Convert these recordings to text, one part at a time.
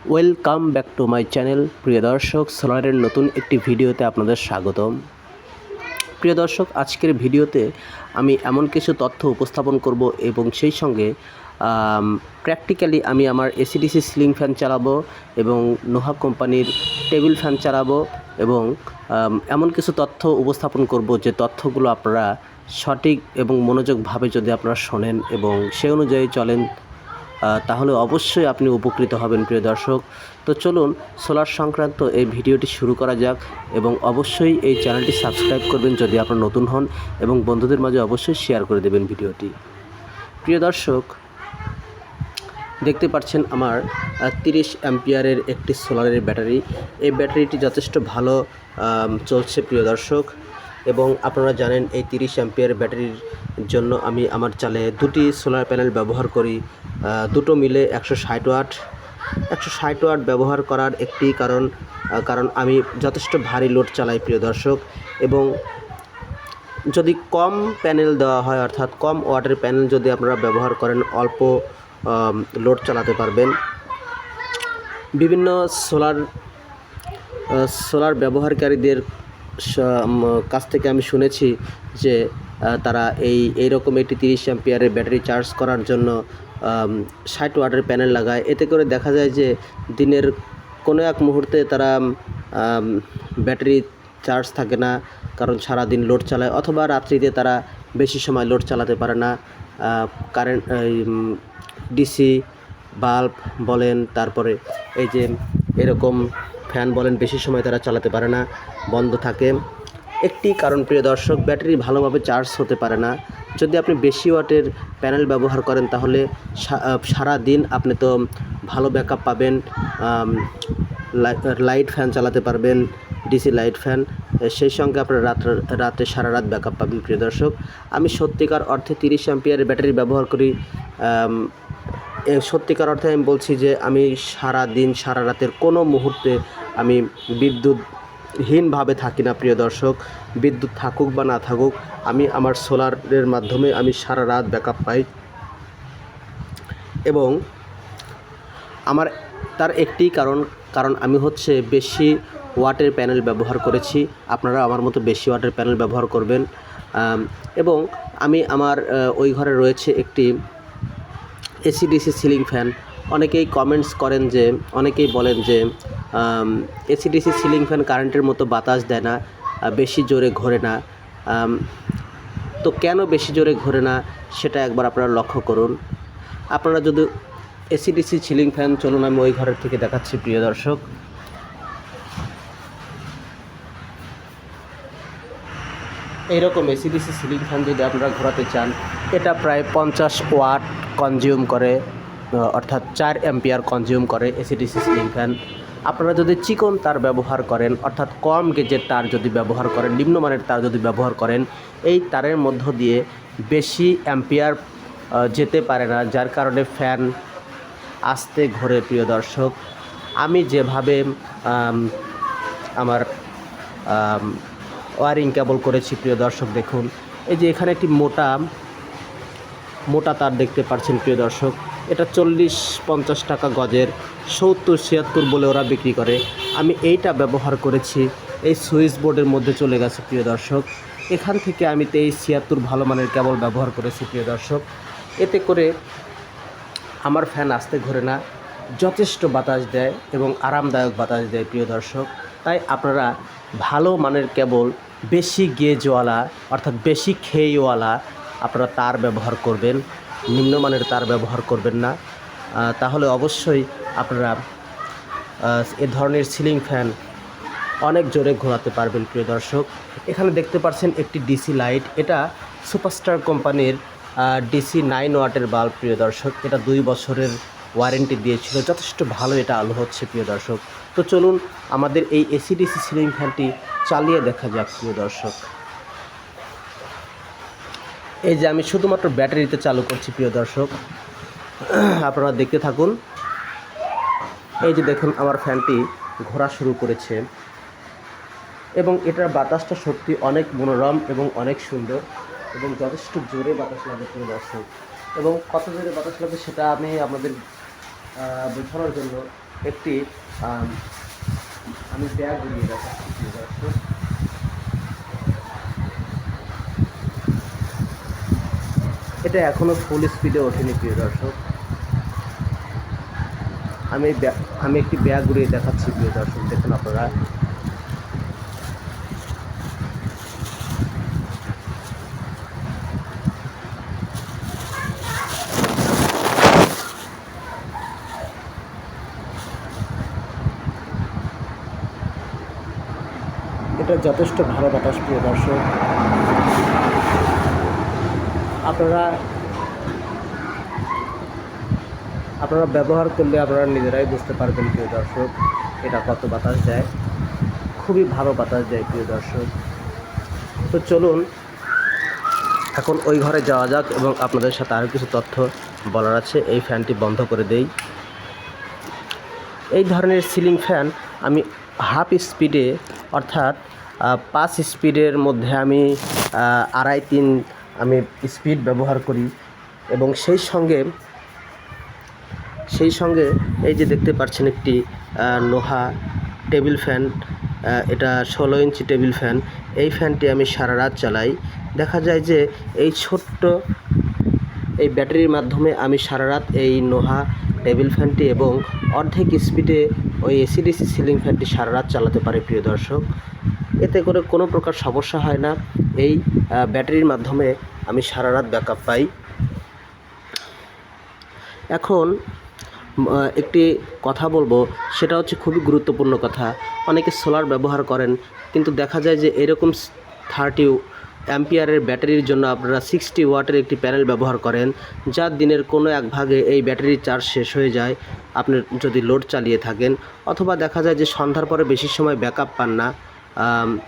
Welcome back to my channel. প্রিয় দর্শক, সোলারের নতুন একটি ভিডিওতে আপনাদের স্বাগতম। প্রিয় দর্শক, আজকের ভিডিওতে আমি এমন কিছু তথ্য উপস্থাপন করব এবং সেই সঙ্গে প্র্যাকটিক্যালি আমি আমার এসিডিসি সিলিং ফ্যান চালাবো এবং নোহা কোম্পানির টেবিল ফ্যান চালাবো এবং এমন কিছু তথ্য উপস্থাপন করব যে তথ্যগুলো আপনারা সঠিক এবং মনোযোগভাবে যদি আপনারা শোনেন এবং সে অনুযায়ী চলেন তাহলে অবশ্যই আপনি উপকৃত হবেন। প্রিয় দর্শক, তো চলুন সোলার সংক্রান্ত এই ভিডিওটি শুরু করা যাক এবং অবশ্যই এই চ্যানেলটি সাবস্ক্রাইব করবেন যদি আপনারা নতুন হন এবং বন্ধুদের মাঝে অবশ্যই শেয়ার করে দেবেন ভিডিওটি। প্রিয় দর্শক, দেখতে পাচ্ছেন আমার 30 অ্যাম্পিয়ারের একটি সোলারের ব্যাটারি। এই ব্যাটারিটি যথেষ্ট ভালো চলছে প্রিয় দর্শক, এবং আপনারা জানেন এই 30 অ্যাম্পিয়ার ব্যাটারির জন্য আমি আমার চালে দুটি সোলার প্যানেল ব্যবহার করি। দুটো মিলে 160 ওয়াট। 160 ওয়াট ব্যবহার করার একটি কারণ আমি যথেষ্ট ভারী লোড চালাই প্রিয় দর্শক, এবং যদি কম প্যানেল দেওয়া হয় অর্থাৎ কম ওয়াটের প্যানেল যদি আপনারা ব্যবহার করেন অল্প লোড চালাতে পারবেন। বিভিন্ন সোলার ব্যবহারকারীদের কাছ থেকে আমি শুনেছি যে তারা এইরকম একটি 30 অ্যাম্পিয়ারের ব্যাটারি চার্জ করার জন্য 60 ওয়াটের প্যানেল লাগায়। এতে করে দেখা যায় যে দিনের কোনো এক মুহূর্তে তারা ব্যাটারি চার্জ থাকে না, কারণ সারাদিন লোড চালায়, অথবা রাত্রিতে তারা বেশি সময় লোড চালাতে পারে না। কারেন্ট ডিসি বাল্ব বলেন, তারপরে এই যে এরকম ফ্যান বলেন, বেশি সময় তারা চালাতে পারে না, বন্ধ থাকে। একটি কারণ প্রিয় দর্শক, ব্যাটারি ভালোভাবে চার্জ হতে পারে না। যদি আপনি বেশি ওয়াটের প্যানেল ব্যবহার করেন তাহলে সারা দিন আপনি তো ভালো ব্যাকআপ পাবেন, লাইট ফ্যান চালাতে পারবেন, ডিসি লাইট ফ্যান, সেই সঙ্গে আপনার রাতে সারা রাত ব্যাকআপ পাবেন। প্রিয় দর্শক, আমি সত্যিকার অর্থে 30 অ্যাম্পিয়ারের ব্যাটারি ব্যবহার করি। সত্যিকার অর্থে আমি বলছি যে আমি সারা দিন সারা রাতের কোনো মুহূর্তে আমি বিদ্যুৎহীনভাবে থাকি না প্রিয় দর্শক। বিদ্যুৎ থাকুক বা না থাকুক, আমি আমার সোলারের মাধ্যমে আমি সারা রাত ব্যাকআপ পাই, এবং আমার তার একটি কারণ আমি হচ্ছে বেশি ওয়াটের প্যানেল ব্যবহার করেছি। আপনারা আমার মতো বেশি ওয়াটের প্যানেল ব্যবহার করবেন। এবং আমি আমার ওই ঘরে রয়েছে একটি এসিডিসি সিলিং ফ্যান। অনেকেই কমেন্টস করেন যে, অনেকেই বলেন যে এসিডিসি সিলিং ফ্যান কারেন্টের মতো বাতাস দেয় না, বেশি জোরে ঘোরে না। তো কেন বেশি জোরে ঘোরে না সেটা একবার আপনারা লক্ষ্য করুন। আপনারা যদি এসিডিসি সিলিং ফ্যান, চলুন আমি ওই ঘরের থেকে দেখাচ্ছি প্রিয় দর্শক। এইরকম এসিডিসি সিলিং ফ্যান যদি আপনারা ঘোরাতে চান, এটা প্রায় 50 ওয়াট কনজিউম করে, অর্থাৎ 4 অ্যাম্পিয়ার কনজিউম করে এসিডিসি সিলিং ফ্যান। আপনারা যদি চিকন তার ব্যবহার করেন, অর্থাৎ কম গেজের তার যদি ব্যবহার করেন, নিম্নমানের তার যদি ব্যবহার করেন, এই তারের মধ্য দিয়ে বেশি অ্যাম্পিয়ার যেতে পারে না, যার কারণে ফ্যান আস্তে ঘোরে। প্রিয় দর্শক, আমি যেভাবে আমার ওয়ারিং কেবল করেছি প্রিয় দর্শক, দেখুন এই যে এখানে একটি মোটা তার দেখতে পাচ্ছেন প্রিয় দর্শক। এটা 40-50 টাকা গজের, 70-76 বলে ওরা বিক্রি করে। আমি এইটা ব্যবহার করেছি, এই সুইচ বোর্ডের মধ্যে চলে গেছে প্রিয় দর্শক। এখান থেকে আমি 23-76 ভালো মানের কেবল ব্যবহার করেছি প্রিয় দর্শক। এতে করে আমার ফ্যান আস্তে ঘোরে না, যথেষ্ট বাতাস দেয় এবং আরামদায়ক বাতাস দেয় প্রিয় দর্শক। তাই আপনারা ভালো মানের কেবল, বেশি গেজওয়ালা অর্থাৎ বেশি খেইওয়ালা আপনারা তার ব্যবহার করবেন, নিম্নমানের তার ব্যবহার করবেন না। তাহলে অবশ্যই আপনারা এ ধরনের সিলিং ফ্যান অনেক জোরে ঘোরাতে পারবেন প্রিয় দর্শক। এখানে দেখতে পাচ্ছেন একটি ডিসি লাইট, এটা সুপারস্টার কোম্পানির ডিসি 9 ওয়াটের বাল্ব প্রিয় দর্শক। এটা 2 বছরের ওয়ারেন্টি দিয়েছিল, যথেষ্ট ভালো এটা আলো হচ্ছে প্রিয় দর্শক। তো চলুন আমাদের এই এসিডিসি সিলিং ফ্যানটি চালিয়ে দেখা যাক প্রিয় দর্শক। এই যে আমি শুধুমাত্র ব্যাটারিতে চালু করছি প্রিয় দর্শক, আপনারা দেখতে থাকুন। এই যে দেখুন আমার ফ্যানটি ঘোরা শুরু করেছে, এবং এটার বাতাসটা সত্যি অনেক মনোরম এবং অনেক সুন্দর, এবং যথেষ্ট জোরে বাতাস লাগে প্রিয় দর্শক। এবং কত জোরে বাতাস লাগে সেটা আমি আপনাদের বোঝানোর জন্য একটি আমি ব্যাগ ঘুরিয়ে দেখাচ্ছি প্রিয় দর্শক। এটা এখনো ফুল স্পিডে ওঠেনি প্রিয় দর্শক। আমি একটি ব্যাগ ঘুরিয়ে দেখাচ্ছি প্রিয় দর্শক, দেখুন আপনারা। এটা যথেষ্ট ভালো বাতাস প্রিয় দর্শক। আপনারা ব্যবহার করলে আপনারা নিজেরাই বুঝতে পারবেন প্রিয় দর্শক, এটা কত বাতাস দেয়। খুবই ভালো বাতাস দেয় প্রিয় দর্শক। তো চলুন এখন ওই ঘরে যাওয়া যাক এবং আপনাদের সাথে আরও কিছু তথ্য বলার আছে। এই ফ্যানটি বন্ধ করে দেই। এই ধরনের সিলিং ফ্যান আমি হাফ স্পিডে অর্থাৎ 5 স্পিডের মধ্যে আমি 2.5-3 আমি স্পিড ব্যবহার করি। এবং সেই সঙ্গে এই যে দেখতে পাচ্ছেন একটি লোহা টেবিল ফ্যান, এটা 16 ইঞ্চি টেবিল ফ্যান। এই ফ্যানটি আমি সারা রাত চালাই। দেখা যায় যে এই ছোট্ট এই ব্যাটারির মাধ্যমে আমি সারা রাত এই লোহা টেবিল ফ্যানটি এবং অর্ধেক স্পিডে ওই এসিডিসি সিলিং ফ্যানটি সারা রাত চালাতে পারে প্রিয় দর্শক। এতে করে কোনো প্রকার সমস্যা হয় না। এই ব্যাটারির মাধ্যমে আমি সারা রাত ব্যাকআপ পাই। এখন একটি কথা বলবো, সেটা হচ্ছে খুবই গুরুত্বপূর্ণ কথা। অনেকে সোলার ব্যবহার করেন, কিন্তু দেখা যায় যে এরকম 30 অ্যাম্পিয়ারের ব্যাটারির জন্য আপনারা 60 ওয়াটের একটি প্যানেল ব্যবহার করেন, যা দিনের কোনো এক ভাগে এই ব্যাটারির চার্জ শেষ হয়ে যায় আপনি যদি লোড চালিয়ে থাকেন। অথবা দেখা যায় যে সন্ধ্যার পরে বেশি সময় ব্যাকআপ পান না,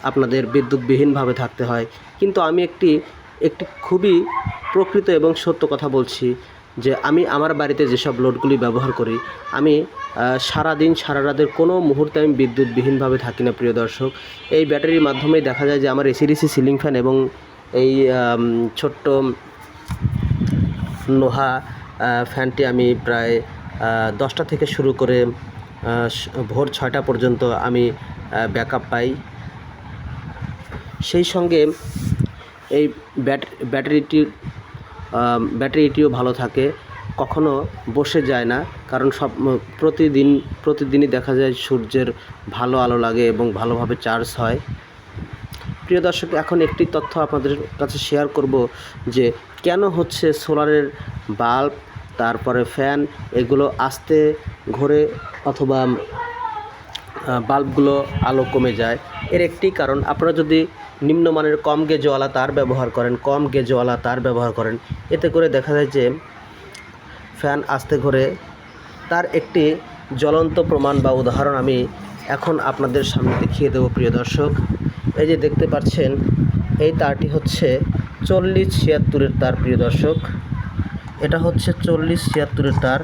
আপনাদের বিদ্যুৎবিহীনভাবে থাকতে হয়। কিন্তু আমি একটি খুবই প্রকৃত এবং সত্য কথা বলছি যে আমি আমার বাড়িতে যেসব লোডগুলি ব্যবহার করি, আমি সারাদিন সারা রাতের কোনো মুহূর্তে আমি বিদ্যুৎবিহীনভাবে থাকি না প্রিয় দর্শক। এই ব্যাটারির মাধ্যমেই দেখা যায় যে আমার এসিডিসি সিলিং ফ্যান এবং এই ছোট্ট লোহা ফ্যানটি আমি প্রায় 10টা থেকে শুরু করে ভোর 6টা পর্যন্ত আমি ব্যাকআপ পাই। সেই সঙ্গে এই ব্যাটারিটিও ভালো থাকে, কখনো বসে যায় না। কারণ প্রতিদিনই দেখা যায় সূর্যের ভালো আলো লাগে এবং ভালোভাবে চার্জ হয়। প্রিয় দর্শক, এখন একটি তথ্য আপনাদের কাছে শেয়ার করব যে কেন হচ্ছে সোলারের বাল্ব, তারপরে ফ্যান এগুলো আস্তে ঘোরে অথবা বাল্বগুলো আলো কমে যায়। এর একটি কারণ, আপনারা যদি নিম্নমানের কম গেজওয়ালা তার ব্যবহার করেন, এতে করে দেখা যায় যে ফ্যান আস্তে ঘোরে। তার একটি জ্বলন্ত প্রমাণ বা উদাহরণ আমি এখন আপনাদের সামনে দেখিয়ে দেব প্রিয় দর্শক। এই যে দেখতে পাচ্ছেন, এই তারটি হচ্ছে 4076-এর তার প্রিয় দর্শক। এটা হচ্ছে 4076-এর তার।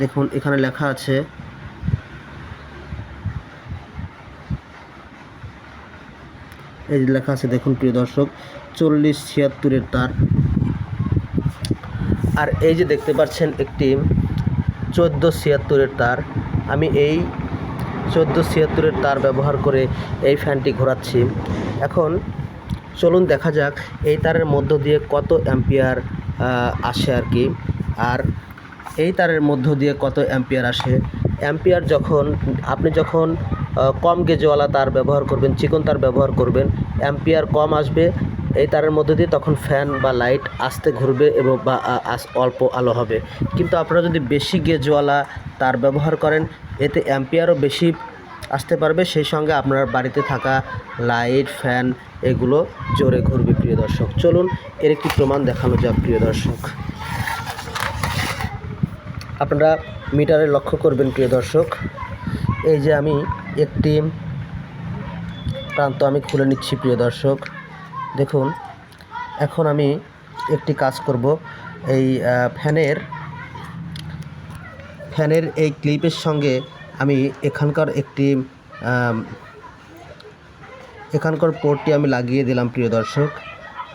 দেখুন এখানে লেখা আছে, এই যে লেখা আছে দেখুন প্রিয় দর্শক, 4076-এর তার। আর এই যে দেখতে পাচ্ছেন একটি 1476-এর তার। আমি এই 1476-এর তার ব্যবহার করে এই ফ্যানটি ঘোরাচ্ছি। এখন চলুন দেখা যাক এই তারের মধ্য দিয়ে কত অ্যাম্পিয়ার আসে আর কি। আর এই তারের মধ্য দিয়ে কত অ্যাম্পিয়ার আসে, আপনি যখন কম গেজওয়ালা তার ব্যবহার করবেন, চিকন তার ব্যবহার করবেন, অ্যাম্পিয়ার কম আসবে এই তারের মধ্যে দিয়ে, তখন ফ্যান বা লাইট আস্তে ঘুরবে এবং বা অল্প আলো হবে। কিন্তু আপনারা যদি বেশি গেজওয়ালা তার ব্যবহার করেন, এতে অ্যাম্পিয়ারও বেশি আসতে পারবে, সেই সঙ্গে আপনার বাড়িতে থাকা লাইট, ফ্যান এগুলো জোরে ঘুরবে প্রিয় দর্শক। চলুন এর একটি প্রমাণ দেখানো যাক প্রিয় দর্শক। আপনারা মিটারে লক্ষ্য করবেন প্রিয় দর্শক, এই যে আমি একটি প্রান্ত আমি খুলে নিচ্ছি প্রিয় দর্শক। দেখুন এখন আমি একটি কাজ করব, এই ফ্যানের এই ক্লিপের সঙ্গে আমি এখানকার পোর্টটি আমি লাগিয়ে দিলাম প্রিয় দর্শক।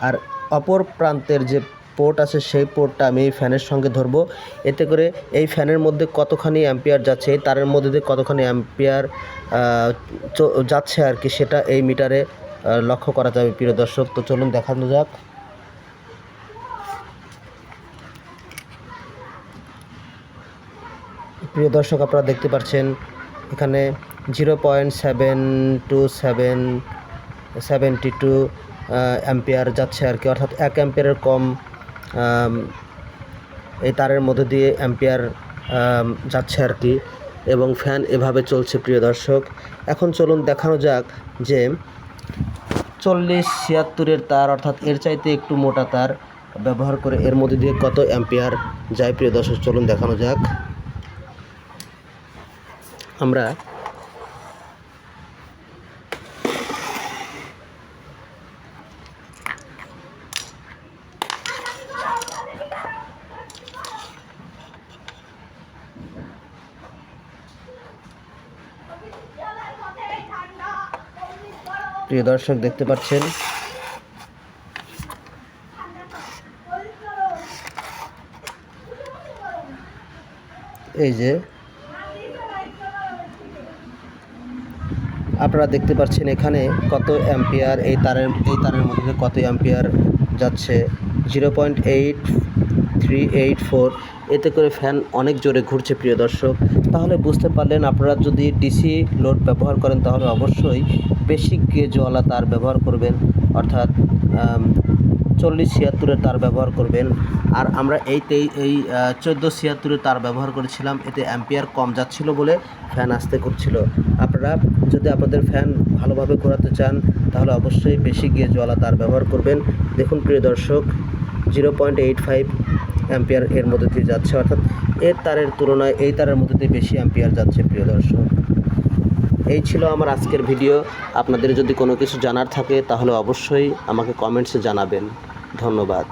আর অপর প্রান্তের যে পোর্ট আছে সেই পোর্টটা আমি এই ফ্যানের সঙ্গে ধরবো, এতে করে এই ফ্যানের মধ্যে কতখানি অ্যাম্পিয়ার যাচ্ছে, এই তারের মধ্যে দিয়ে কতখানি অ্যাম্পিয়ার যাচ্ছে আর কি, সেটা এই মিটারে লক্ষ্য করা যাবে প্রিয় দর্শক। তো চলুন দেখানো যাক। প্রিয় দর্শক, আপনারা দেখতে পাচ্ছেন এখানে 0.72772 অ্যাম্পিয়ার যাচ্ছে আর কি, অর্থাৎ 1 অ্যাম্পিয়ারের কম এই তারের মধ্যে দিয়ে অ্যাম্পিয়ার যাচ্ছে আর কি, এবং ফ্যান এভাবে চলছে প্রিয় দর্শক। এখন চলুন দেখানো যাক যে 4076-এর তার, অর্থাৎ এর চাইতে একটু মোটা তার ব্যবহার করে এর মধ্যে দিয়ে কত অ্যাম্পিয়ার যায় প্রিয় দর্শক। চলুন দেখানো যাক। আমরা প্রিয় দর্শক দেখতে পাচ্ছেন এই যে আপনারা দেখতে পাচ্ছেন এখানে কত অ্যাম্পিয়ার এই তারের মধ্যে কত অ্যাম্পিয়ার যাচ্ছে, 0.8384। এতে করে ফ্যান অনেক জোরে ঘুরছে প্রিয় দর্শক। তাহলে বুঝতে পারলেন, আপনারা যদি ডিসি লোড ব্যবহার করেন তাহলে অবশ্যই বেশি গেজওয়ালা তার ব্যবহার করবেন, অর্থাৎ 4076-এর তার ব্যবহার করবেন। আর আমরা এই 1476-এর তার ব্যবহার করেছিলাম, এতে অ্যাম্পিয়ার কম যাচ্ছিল বলে ফ্যান আস্তে ঘুরছিল। আপনারা যদি আপনাদের ফ্যান ভালোভাবে ঘোরাতে চান তাহলে অবশ্যই বেশি গেজওয়ালা তার ব্যবহার করবেন। দেখুন প্রিয় দর্শক, 0.85 অ্যাম্পিয়ার এর মধ্যে দিয়ে যাচ্ছে, অর্থাৎ এর তারের তুলনায় এই তারের মধ্যে দিয়ে বেশি অ্যাম্পিয়ার যাচ্ছে প্রিয় দর্শক। এই ছিল আমার আজকের ভিডিও। আপনাদের যদি কোনো কিছু জানার থাকে তাহলে অবশ্যই আমাকে কমেন্টসে জানাবেন। ধন্যবাদ।